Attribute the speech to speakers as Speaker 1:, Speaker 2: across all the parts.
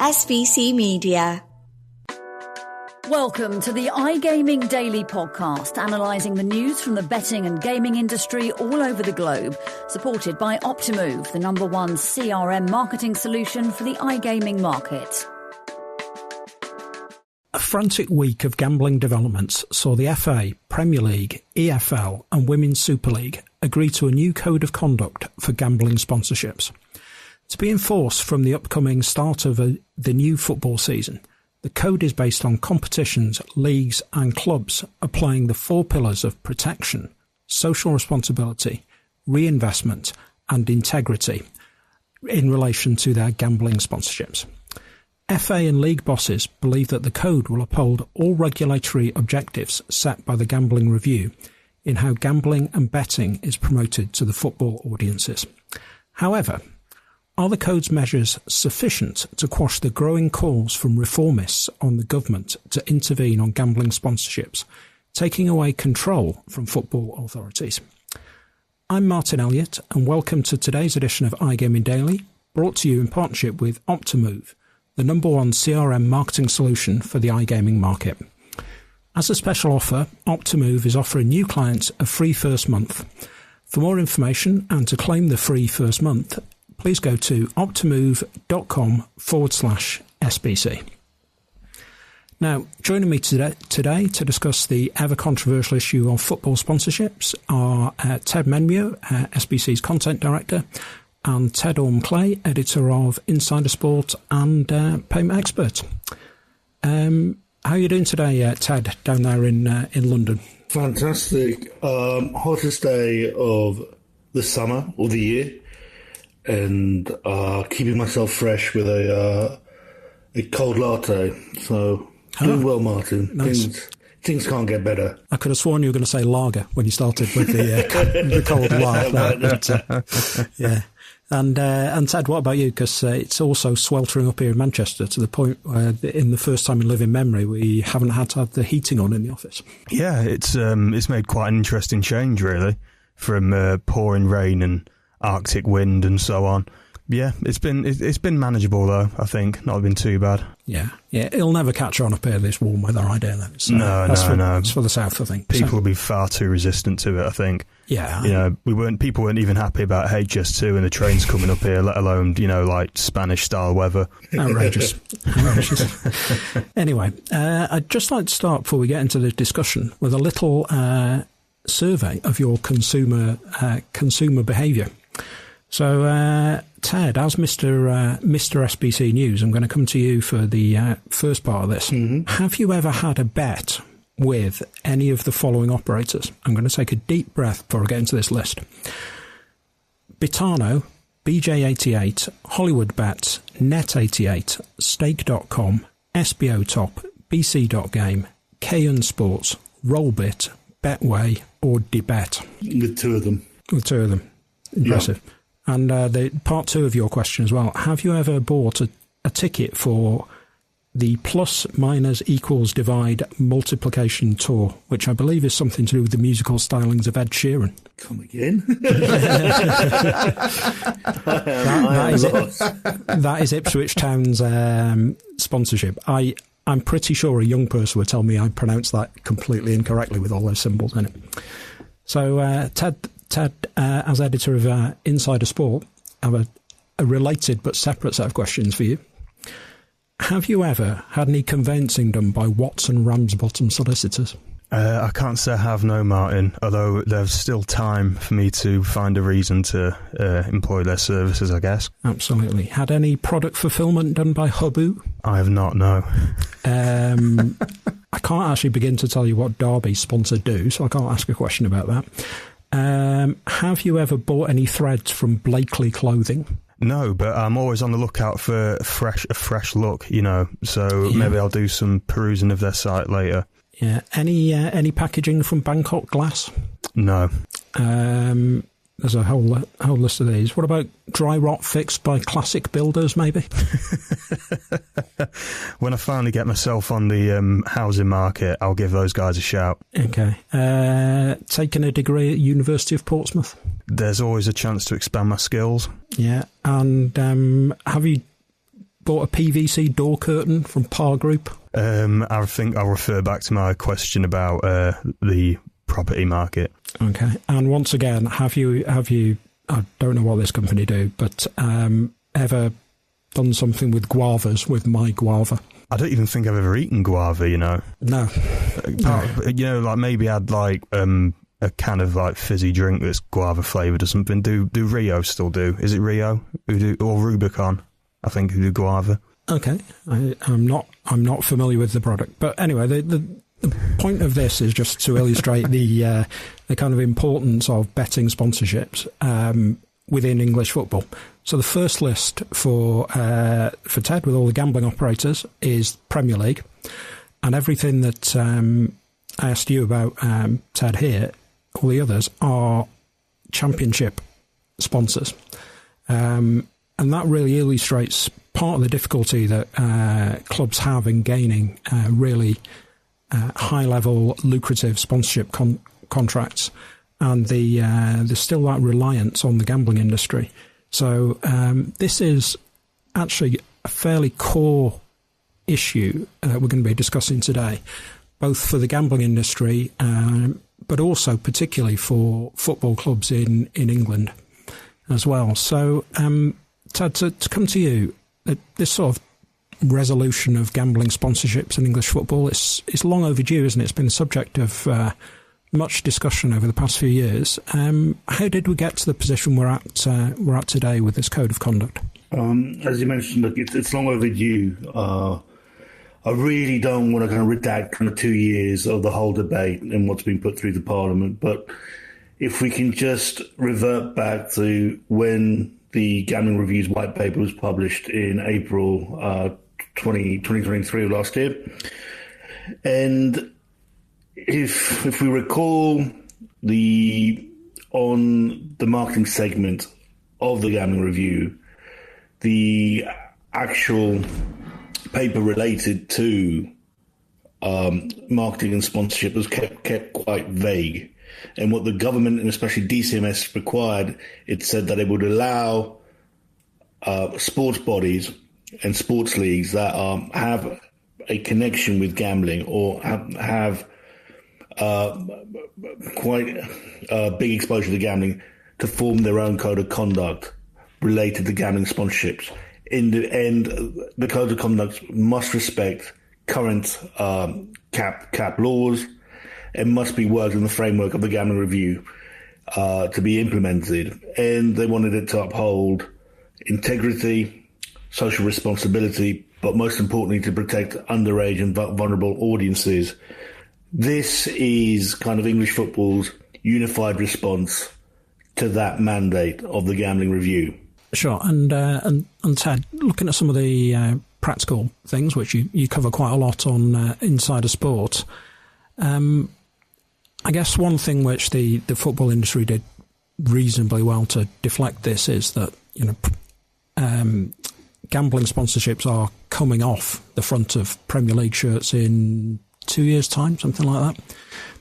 Speaker 1: SBC Media.
Speaker 2: Welcome to the iGaming Daily Podcast, analysing the news from the betting and gaming industry all over the globe, supported by Optimove, the #1 CRM marketing solution for the iGaming market.
Speaker 3: A frantic week of gambling developments saw the FA, Premier League, EFL and Women's Super League agree to a new code of conduct for gambling sponsorships. To be enforced from the upcoming start of the new football season, the code is based on competitions, leagues and clubs applying the 4 pillars of protection, social responsibility, reinvestment and integrity in relation to their gambling sponsorships. FA and league bosses believe that the code will uphold all regulatory objectives set by the Gambling Review in how gambling and betting is promoted to the football audiences. However, are the code's measures sufficient to quash the growing calls from reformists on the government to intervene on gambling sponsorships, taking away control from football authorities? I'm Martyn Elliott and welcome to today's edition of iGaming Daily, brought to you in partnership with Optimove, the #1 CRM marketing solution for the iGaming market. As a special offer, Optimove is offering new clients a free first month. For more information and to claim the free first month, please go to optimove.com/SBC. Now, joining me today to discuss the ever-controversial issue of football sponsorships are Ted Menmuir, SBC's Content Director, and Ted Orme-Claye, editor of Insider Sport and payment expert. How are you doing today, Ted, down there in London?
Speaker 4: Fantastic. Hottest day of the summer or the year, and keeping myself fresh with a cold latte. So doing well, Martyn.
Speaker 3: Nice.
Speaker 4: Things can't get better.
Speaker 3: I could have sworn you were going to say lager when you started with the cold latte. Yeah. And Ted, what about you? Because it's also sweltering up here in Manchester to the point where, in the first time in living memory, we haven't had to have the heating on in the office.
Speaker 5: Yeah, it's made quite an interesting change, really, from pouring rain and Arctic wind and so on. Yeah, it's been manageable though. I think not been too bad.
Speaker 3: Yeah, it'll never catch on up here, this warm weather idea. Then.
Speaker 5: No.
Speaker 3: It's for the south, I think.
Speaker 5: People will be far too resistant to it, I think.
Speaker 3: Yeah,
Speaker 5: people weren't even happy about HS2 and the trains coming up here, let alone like Spanish style weather.
Speaker 3: Outrageous. Anyway, I'd just like to start before we get into the discussion with a little survey of your consumer behaviour. So, Ted, as Mr. SBC News, I'm going to come to you for the first part of this. Mm-hmm. Have you ever had a bet with any of the following operators? I'm going to take a deep breath before I get into this list. Bitano, BJ88, Hollywood Bets, Net88, Stake.com, SBO Top, BC.game, KN Sports, Rollbit, Betway, or Debet?
Speaker 4: With two of them.
Speaker 3: Impressive.
Speaker 4: Yeah.
Speaker 3: And the part 2 of your question as well. Have you ever bought a ticket for the plus, minus, equals, divide, multiplication tour, which I believe is something to do with the musical stylings of Ed Sheeran?
Speaker 4: Come again?
Speaker 3: That is Ipswich Town's sponsorship. I'm pretty sure a young person would tell me I pronounced that completely incorrectly with all those symbols in it. So, Ted, as editor of Insider Sport, I have a related but separate set of questions for you. Have you ever had any conveyancing done by Watson Ramsbottom solicitors?
Speaker 5: I can't say I have, no, Martyn, although there's still time for me to find a reason to employ their services, I guess.
Speaker 3: Absolutely. Had any product fulfilment done by Hubu?
Speaker 5: I have not, no.
Speaker 3: I can't actually begin to tell you what Derby sponsor do, so I can't ask a question about that. Have you ever bought any threads from Blakely Clothing?
Speaker 5: No, but I'm always on the lookout for a fresh look, so maybe I'll do some perusing of their site later.
Speaker 3: Yeah. Any packaging from Bangkok Glass?
Speaker 5: No.
Speaker 3: There's a whole list of these. What about dry rot fixed by Classic Builders, maybe?
Speaker 5: When I finally get myself on the housing market, I'll give those guys a shout.
Speaker 3: Okay. Taking a degree at University of Portsmouth?
Speaker 5: There's always a chance to expand my skills.
Speaker 3: Yeah. And have you bought a PVC door curtain from Par Group?
Speaker 5: I think I'll refer back to my question about the property market.
Speaker 3: Okay. And once again, have you? I don't know what this company do, but ever done something with guavas with my guava?
Speaker 5: I don't even think I've ever eaten guava, you know.
Speaker 3: No.
Speaker 5: You know, like maybe I'd like a can of like fizzy drink that's guava flavoured or something. Do Rio still do? Is it Rio who do, or Rubicon? I think who do guava. Okay.
Speaker 3: I'm not familiar with the product, but anyway, the point of this is just to illustrate the kind of importance of betting sponsorships within English football. So the first list for Ted with all the gambling operators is Premier League, and everything that I asked you about, Ted, here, all the others are Championship sponsors, and that really illustrates part of the difficulty that clubs have in gaining really high-level, lucrative sponsorship contracts, and there's still that reliance on the gambling industry. So this is actually a fairly core issue we're going to be discussing today, both for the gambling industry, but also particularly for football clubs in England as well. So, Ted, to come to you, this sort of resolution of gambling sponsorships in English football is long overdue, isn't it? It's been the subject of much discussion over the past few years. How did we get to the position we're at today with this code of conduct?
Speaker 4: As you mentioned, look, it's long overdue. I really don't want to kind of redact kind of 2 years of the whole debate and what's been put through the Parliament, but if we can just revert back to when the Gambling Review's white paper was published in April 2023 of last year, and if we recall, on the marketing segment of the Gambling Review, the actual paper related to marketing and sponsorship was kept quite vague. And what the government, and especially DCMS, required, it said that it would allow sports bodies and sports leagues that have a connection with gambling or have quite big exposure to gambling to form their own code of conduct related to gambling sponsorships. In the end, the code of conduct must respect current cap laws and must be worked in the framework of the Gambling Review to be implemented. And they wanted it to uphold integrity, social responsibility, but most importantly, to protect underage and vulnerable audiences. This is kind of English football's unified response to that mandate of the Gambling Review.
Speaker 3: Sure, and Ted, looking at some of the practical things, which you cover quite a lot on Insider Sport, I guess one thing which the football industry did reasonably well to deflect this is that, you know, gambling sponsorships are coming off the front of Premier League shirts in 2 years' time, something like that.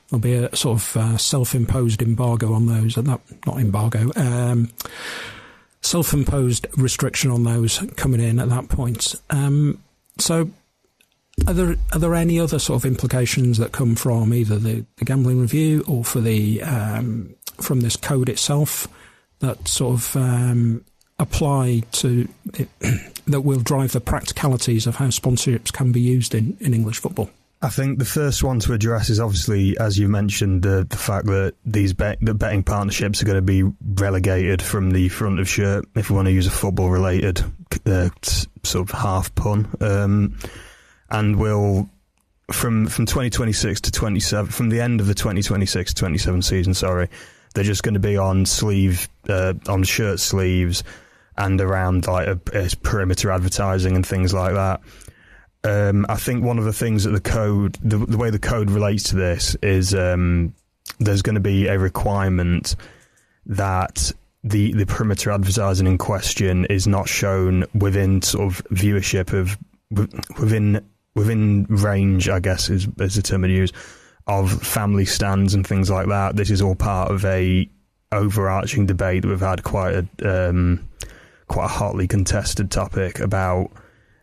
Speaker 3: There'll be a sort of self-imposed embargo on those, not embargo, self-imposed restriction on those coming in at that point. So are there any other sort of implications that come from either the Gambling Review or for the from this code itself that sort of apply to that will drive the practicalities of how sponsorships can be used in English football?
Speaker 5: I think the first one to address is obviously, as you mentioned, the fact that these betting partnerships are going to be relegated from the front of shirt, if we want to use a football-related sort of half pun, and will from 2026 to 27, from the end of the 2026-27 season, they're just going to be on on shirt sleeves and around like perimeter advertising and things like that. I think one of the things that the way the code relates to this is there's going to be a requirement that the perimeter advertising in question is not shown within sort of viewership of within range, I guess is the term I use, of family stands and things like that. This is all part of a overarching debate that we've had quite a hotly contested topic about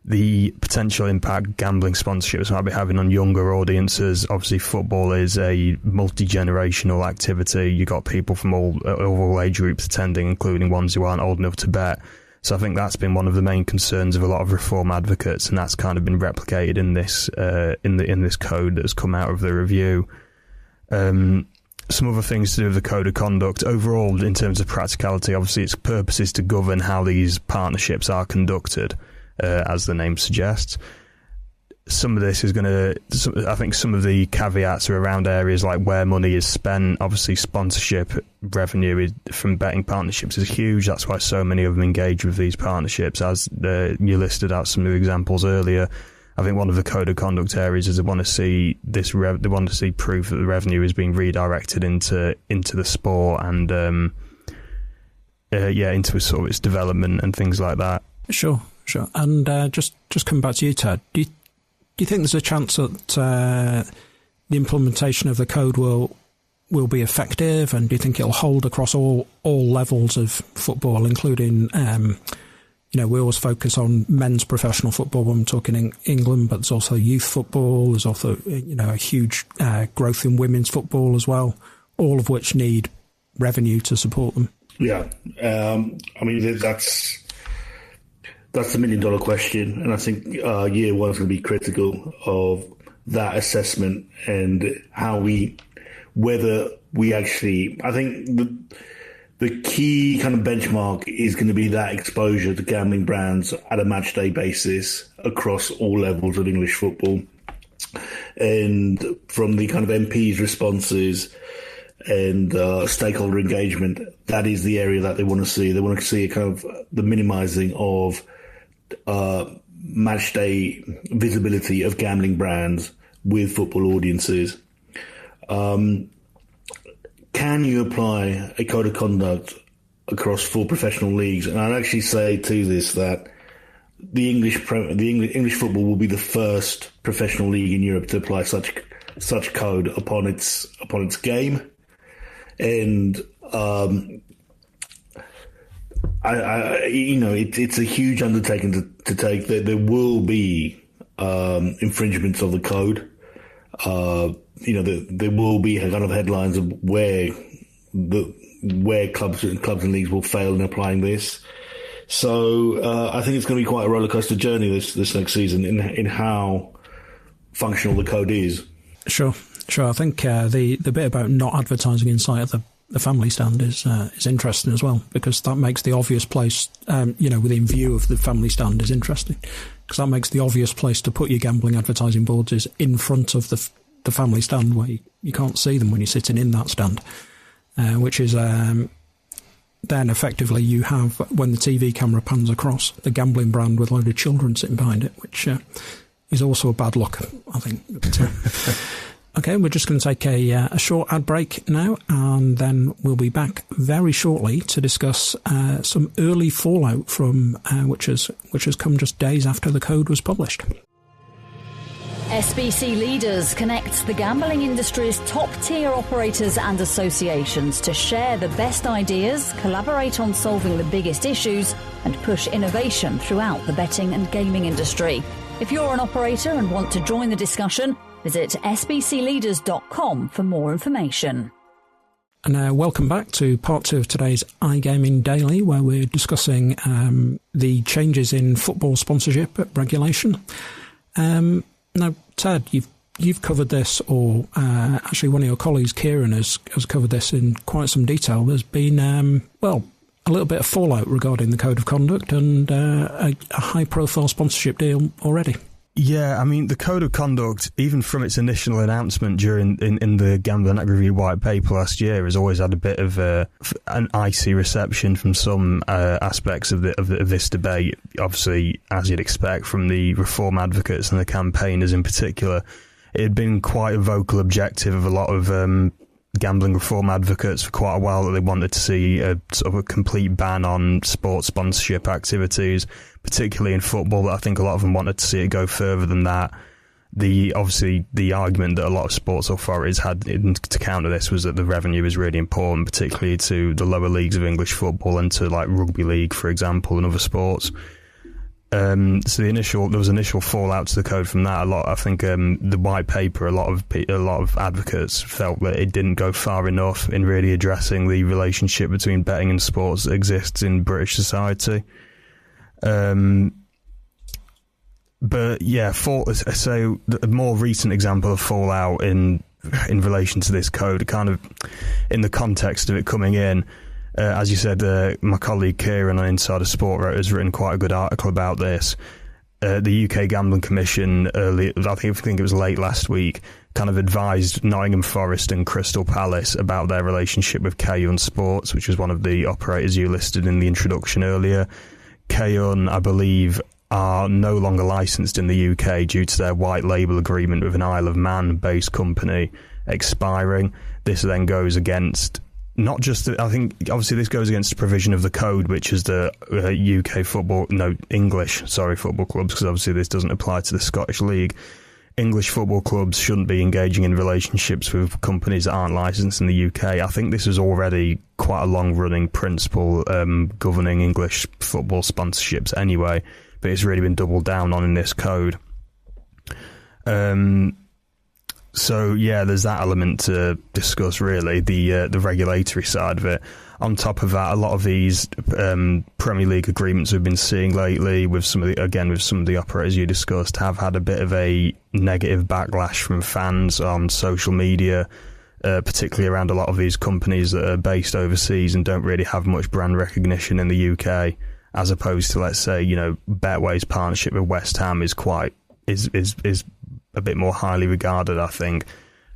Speaker 5: the potential impact gambling sponsorships might be having on younger audiences. Obviously, football is a multi-generational activity. You've got people from all age groups attending, including ones who aren't old enough to bet. So I think that's been one of the main concerns of a lot of reform advocates, and that's kind of been replicated in this in this code that has come out of the review. Some other things to do with the code of conduct. Overall, in terms of practicality, obviously its purpose is to govern how these partnerships are conducted, as the name suggests. Some of this is going to... I think some of the caveats are around areas like where money is spent. Obviously, sponsorship revenue from betting partnerships is huge. That's why so many of them engage with these partnerships. As you listed out some new examples earlier, I think one of the code of conduct areas is they want to see they want to see proof that the revenue is being redirected into the sport and into sort of its development and things like that.
Speaker 3: Sure. And just come back to you, Ted. Do you think there's a chance that the implementation of the code will be effective, and do you think it'll hold across all levels of football, including we always focus on men's professional football when we're talking in England, but there's also youth football. There's also a huge growth in women's football as well, all of which need revenue to support them.
Speaker 4: Yeah, I mean that's the $1 million question, and I think year one is going to be critical of that assessment and whether we actually. I think the key kind of benchmark is going to be that exposure to gambling brands at a match day basis across all levels of English football. And from the kind of MPs' responses and stakeholder engagement, that is the area that they want to see. They want to see a kind of the minimizing of match day visibility of gambling brands with football audiences. Can you apply a code of conduct across 4 professional leagues? And I'd actually say to this that the English football will be the first professional league in Europe to apply such code upon its game, and it's a huge undertaking to take. There will be infringements of the code. There will be kind of headlines of where clubs and leagues will fail in applying this. So I think it's going to be quite a rollercoaster journey this next season in how functional the code is. Sure.
Speaker 3: I think the bit about not advertising inside of the family stand is interesting as well, because that makes the obvious place, within view of the family stand is interesting, because that makes the obvious place to put your gambling advertising boards is in front of the family stand, where you can't see them when you're sitting in that stand, which is then effectively you have, when the TV camera pans across, the gambling brand with a load of children sitting behind it, which is also a bad look, I think. Okay, we're just going to take a short ad break now, and then we'll be back very shortly to discuss some early fallout from which has come just days after the code was published.
Speaker 2: SBC Leaders connects the gambling industry's top-tier operators and associations to share the best ideas, collaborate on solving the biggest issues, and push innovation throughout the betting and gaming industry. If you're an operator and want to join the discussion, visit sbcleaders.com for more information.
Speaker 3: And welcome back to part 2 of today's iGaming Daily, where we're discussing the changes in football sponsorship regulation. Now, Ted, you've covered this, or actually one of your colleagues, Kieran, has covered this in quite some detail. There's been, a little bit of fallout regarding the Code of Conduct and a high-profile sponsorship deal already.
Speaker 5: Yeah, I mean, the Code of Conduct, even from its initial announcement in the Gambling Act Review White Paper last year, has always had a bit of an icy reception from some aspects of this debate. Obviously, as you'd expect from the reform advocates and the campaigners in particular, it had been quite a vocal objective of a lot of gambling reform advocates for quite a while that they wanted to see a sort of a complete ban on sports sponsorship activities, particularly in football. But I think a lot of them wanted to see it go further than that. The argument that a lot of sports authorities had to counter this was that the revenue is really important, particularly to the lower leagues of English football and to like rugby league, for example, and other sports. So there was initial fallout to the code from that. I think the white paper, a lot of advocates felt that it didn't go far enough in really addressing the relationship between betting and sports that exists in British society. But yeah, so the more recent example of fallout in relation to this code, kind of in the context of it coming in. As you said, my colleague Kieran on Insider Sport has written quite a good article about this. The UK Gambling Commission, I think it was late last week, kind of advised Nottingham Forest and Crystal Palace about their relationship with Quell Sports, which was one of the operators you listed in the introduction earlier. Quell, I believe, are no longer licensed in the UK due to their white label agreement with an Isle of Man-based company expiring. This then goes against... Not just, I think, obviously this goes against the provision of the code, which is the English football clubs, because obviously this doesn't apply to the Scottish League. English football clubs shouldn't be engaging in relationships with companies that aren't licensed in the UK. I think this is already quite a long-running principle governing English football sponsorships anyway, but it's really been doubled down on in this code. So yeah, there's that element to discuss, really, the regulatory side of it. On top of that, a lot of these Premier League agreements we've been seeing lately, with some of the operators you discussed, have had a bit of a negative backlash from fans on social media, particularly around a lot of these companies that are based overseas and don't really have much brand recognition in the UK, as opposed to, let's say, Betway's partnership with West Ham is a bit more highly regarded, I think,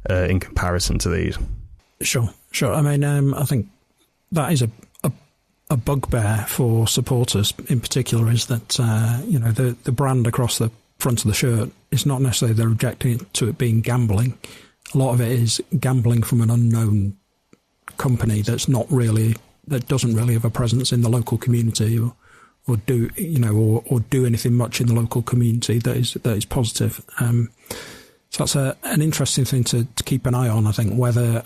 Speaker 5: in comparison to these. Sure.
Speaker 3: I mean, I think that is a bugbear for supporters in particular, is that, the brand across the front of the shirt is not necessarily they're objecting to it being gambling. A lot of it is gambling from an unknown company that doesn't really have a presence in the local community or do anything much in the local community that is positive. So that's an interesting thing to keep an eye on, I think, whether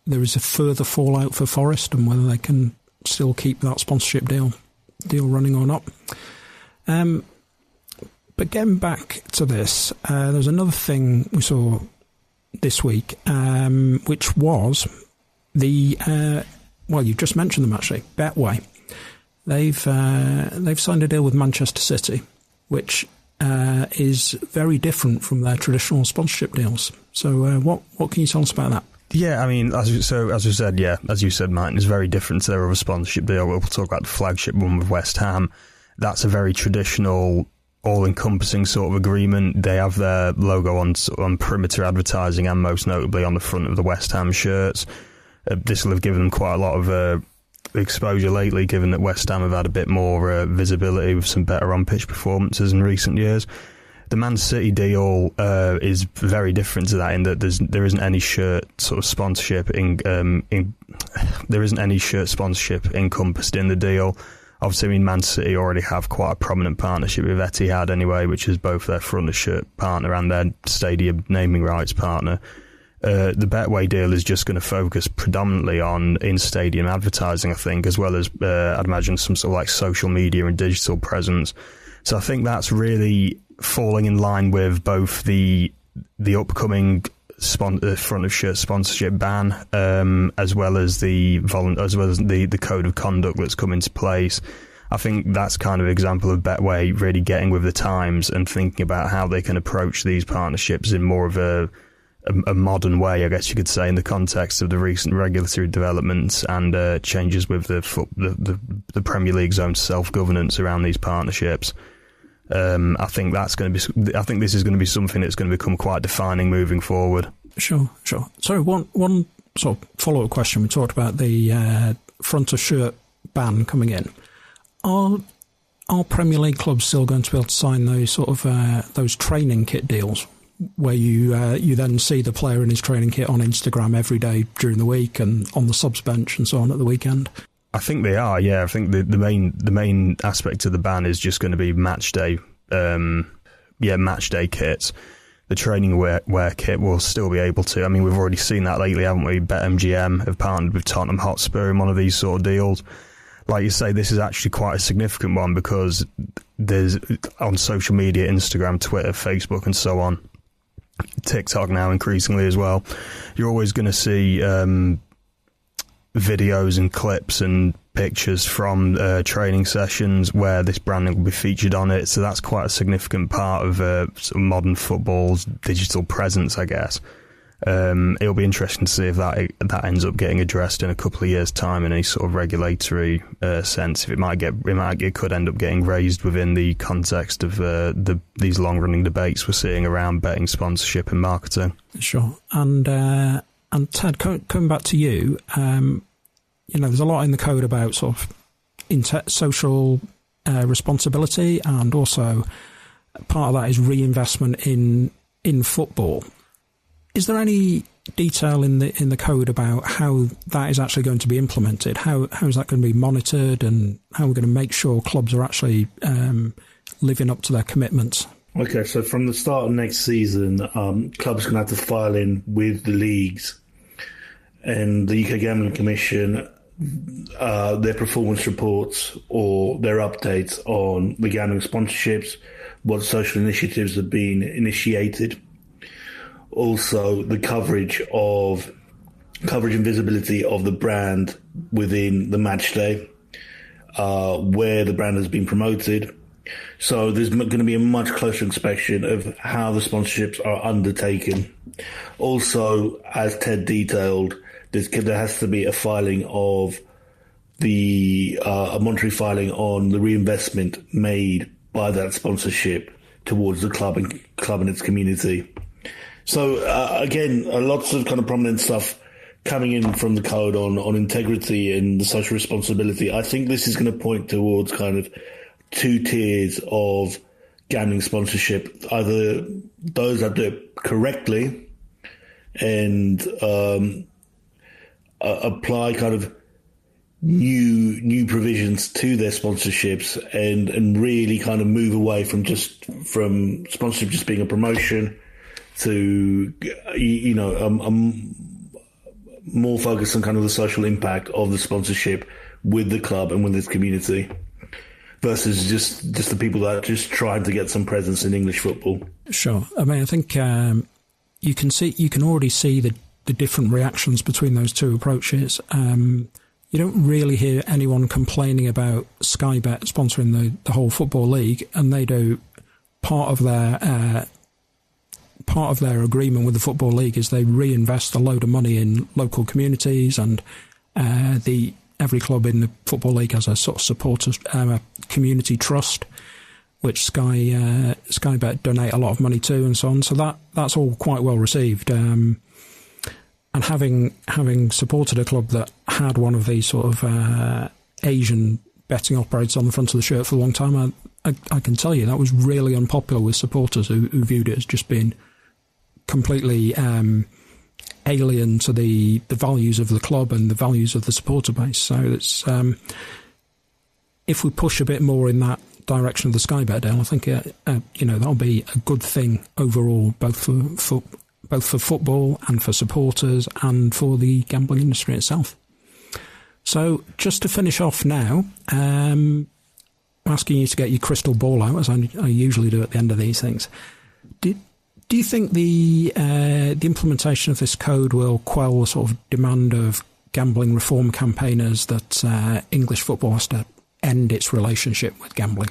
Speaker 3: there is a further fallout for Forest and whether they can still keep that sponsorship deal running or not. But getting back to this, there's another thing we saw this week, which was you've just mentioned them actually, Betway. They've signed a deal with Manchester City, which is very different from their traditional sponsorship deals. So what can you tell us about that?
Speaker 5: Yeah, I mean, as you said, Martyn, is very different to their other sponsorship deal. We'll talk about the flagship one with West Ham. That's a very traditional, all-encompassing sort of agreement. They have their logo on perimeter advertising and most notably on the front of the West Ham shirts. This will have given them quite a lot of exposure lately, given that West Ham have had a bit more visibility with some better on-pitch performances in recent years. The Man City deal is very different to that in that there isn't any shirt sort of sponsorship there isn't any shirt sponsorship encompassed in the deal. Obviously, I mean, Man City already have quite a prominent partnership with Etihad anyway, which is both their front of shirt partner and their stadium naming rights partner. The Betway deal is just going to focus predominantly on in-stadium advertising, I think, as well as, I'd imagine, some sort of like social media and digital presence. So I think that's really falling in line with both the upcoming front of shirt sponsorship ban, as well as the code of conduct that's come into place. I think that's kind of an example of Betway really getting with the times and thinking about how they can approach these partnerships in more of a modern way, I guess you could say, in the context of the recent regulatory developments and changes with the Premier League's own self-governance around these partnerships. I think this is going to be something that's going to become quite defining moving forward.
Speaker 3: Sure. So one sort of follow-up question. We talked about the front of shirt ban coming in. Are Premier League clubs still going to be able to sign those sort of those training kit deals, where you then see the player in his training kit on Instagram every day during the week and on the subs bench and so on at the weekend?
Speaker 5: I think they are, yeah. I think the main aspect of the ban is just going to be match day kits. The training wear kit will still be able to. I mean, we've already seen that lately, haven't we? BetMGM have partnered with Tottenham Hotspur in one of these sort of deals. like you say, this is actually quite a significant one, because there's on social media, Instagram, Twitter, Facebook and so on, TikTok now increasingly as well, you're always going to see videos and clips and pictures from training sessions where this branding will be featured on it. So that's quite a significant part of sort of modern football's digital presence, I guess. It'll be interesting to see if that ends up getting addressed in a couple of years' time in any sort of regulatory sense. If it could end up getting raised within the context of these long-running debates we're seeing around betting sponsorship and marketing.
Speaker 3: Sure. And Ted, coming back to you, there's a lot in the code about sort of social responsibility, and also part of that is reinvestment in football. Is there any detail in the code about how that is actually going to be implemented? How is that going to be monitored, and how we're going to make sure clubs are actually living up to their commitments?
Speaker 4: Okay, so from the start of next season, clubs are going to have to file in with the leagues and the UK Gambling Commission their performance reports or their updates on the gambling sponsorships, what social initiatives have been initiated. Also, the coverage and visibility of the brand within the match day, where the brand has been promoted. So there's going to be a much closer inspection of how the sponsorships are undertaken. Also, as Ted detailed, there has to be a filing of a monetary filing on the reinvestment made by that sponsorship towards the club and its community. So again, lots of kind of prominent stuff coming in from the code on integrity and the social responsibility. I think this is going to point towards kind of two tiers of gambling sponsorship: either those that do it correctly and apply kind of new provisions to their sponsorships and really kind of move away from sponsorship just being a promotion to, more focus on kind of the social impact of the sponsorship with the club and with its community, versus just the people that are just trying to get some presence in English football.
Speaker 3: Sure. I mean, I think you can already see the different reactions between those two approaches. You don't really hear anyone complaining about Sky Bet sponsoring the whole football league, and they do part of their agreement with the Football League is they reinvest a load of money in local communities, and every club in the Football League has a sort of supporters community trust, which Sky Bet donate a lot of money to, and so on. So that's all quite well received. And having supported a club that had one of these sort of Asian betting operators on the front of the shirt for a long time, I can tell you that was really unpopular with supporters who viewed it as just being completely alien to the values of the club and the values of the supporter base. So it's if we push a bit more in that direction of the Sky Bet deal, I think that'll be a good thing overall, both for football and for supporters and for the gambling industry itself. So just to finish off now, I'm asking you to get your crystal ball out, as I usually do at the end of these things. Do you think the implementation of this code will quell the sort of demand of gambling reform campaigners that English football has to end its relationship with gambling?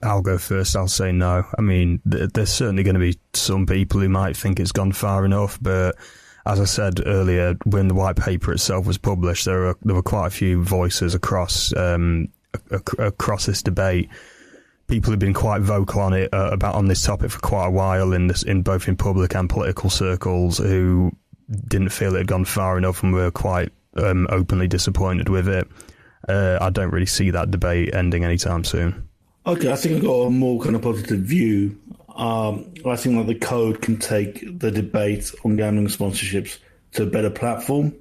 Speaker 5: I'll go first. I'll say no. I mean, there's certainly going to be some people who might think it's gone far enough, but as I said earlier, when the white paper itself was published, there were quite a few voices across this debate. People have been quite vocal on it on this topic for quite a while in both public and political circles, who didn't feel it had gone far enough and were quite openly disappointed with it. I don't really see that debate ending anytime soon.
Speaker 4: Okay, I think I've got a more kind of positive view. I think that the code can take the debate on gambling sponsorships to a better platform.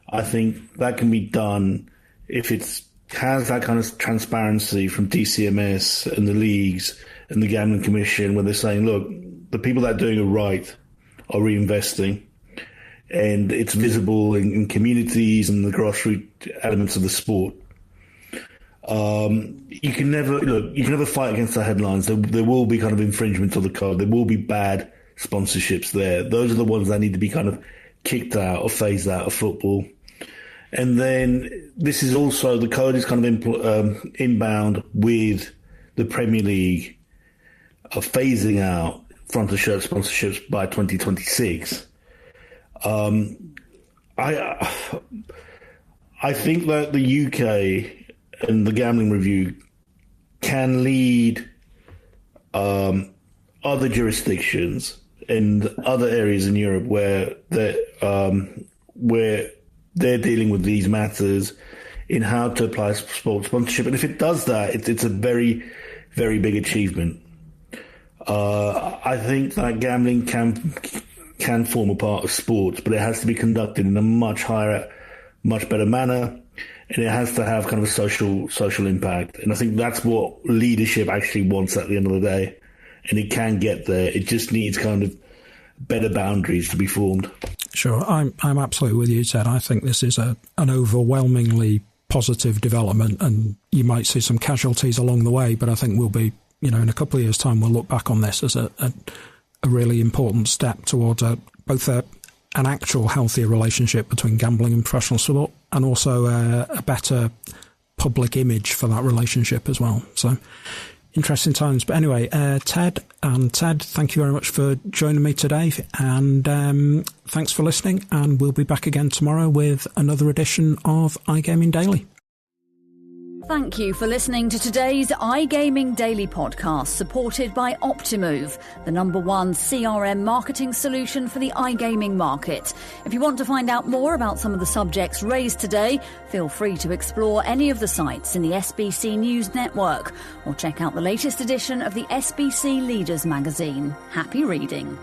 Speaker 4: I think that can be done if it has that kind of transparency from DCMS and the leagues and the Gambling Commission, where they're saying, look, the people that are doing it right are reinvesting, and it's visible in communities and the grassroots elements of the sport. You can never fight against the headlines. There will be kind of infringements of the code. There will be bad sponsorships there. Those are the ones that need to be kind of kicked out or phased out of football. And then this is also, the code is kind of inbound with the Premier League phasing out front of shirt sponsorships by 2026. I think that the UK and the Gambling Review can lead other jurisdictions and other areas in Europe where they're dealing with these matters in how to apply sports sponsorship. And if it does that, it's a very, very big achievement. I think that gambling can form a part of sports, but it has to be conducted in a much better manner, and it has to have kind of a social impact. And I think that's what leadership actually wants at the end of the day, and it can get there. It just needs kind of better boundaries to be formed.
Speaker 3: Sure, I'm absolutely with you, Ted. I think this is an overwhelmingly positive development, and you might see some casualties along the way, but I think we'll be, in a couple of years' time, we'll look back on this as a really important step towards both an actual healthier relationship between gambling and professional sport, and also a better public image for that relationship as well. So, interesting times. But anyway, Ted, thank you very much for joining me today, and thanks for listening, and we'll be back again tomorrow with another edition of iGaming Daily.
Speaker 2: Thank you for listening to today's iGaming Daily podcast, supported by Optimove, the #1 CRM marketing solution for the iGaming market. If you want to find out more about some of the subjects raised today, feel free to explore any of the sites in the SBC News network, or check out the latest edition of the SBC Leaders magazine. Happy reading.